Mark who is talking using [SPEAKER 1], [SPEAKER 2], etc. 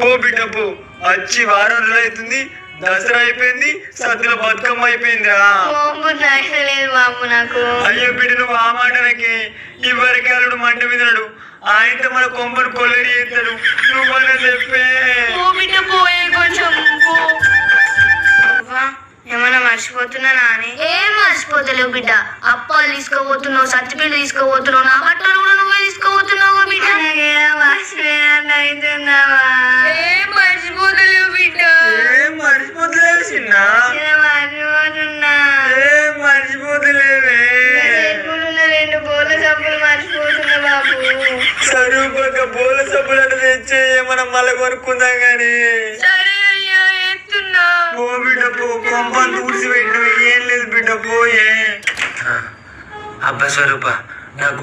[SPEAKER 1] ఓ బిడ్డ పో, వచ్చి వారం రోజులు అవుతుంది. దసరా అయిపోయింది, సద్దుల బతుకమ్మ అయిపోయిందిరా. అయ్యో బిడ్డ, నువ్వు ఆ మాటలకి ఇవరికి అల్లుడు మంట మీదడు. ఆయనతో మన కొంపను కొల్లడి చేస్తాడు. నువ్వనే చెప్పే.
[SPEAKER 2] ఏమన్నా మర్చిపోతున్నా నాని? ఏం మర్చిపోతలేవు బిడ్డ. అప్పాలు తీసుకోబోతున్నావు, సత్తిపిండి తీసుకోబోతున్నావు, నా బట్టలు కూడా నువ్వే తీసుకోబోతున్నావు బిడ్డ. ఏం మర్చిపోతలేవు బిడ్డ.
[SPEAKER 1] ఏం మర్చిపోతలేవు చిన్న, ఏం మర్చిపోతలేవే.
[SPEAKER 2] 2 బోల సబ్బులు మర్చిపోతున్నా బాబు.
[SPEAKER 1] సరుపక్క బోల సబ్బులు అంటే తెచ్చే, మనం మళ్ళీ కొనుక్కుందాం గాని. ఓ బిడ్డ పో, కొంపను ఊడ్చి పెట్టినవి ఏం లేదు బిడ్డ పోయే. అబ్బా స్వరూప, నాకు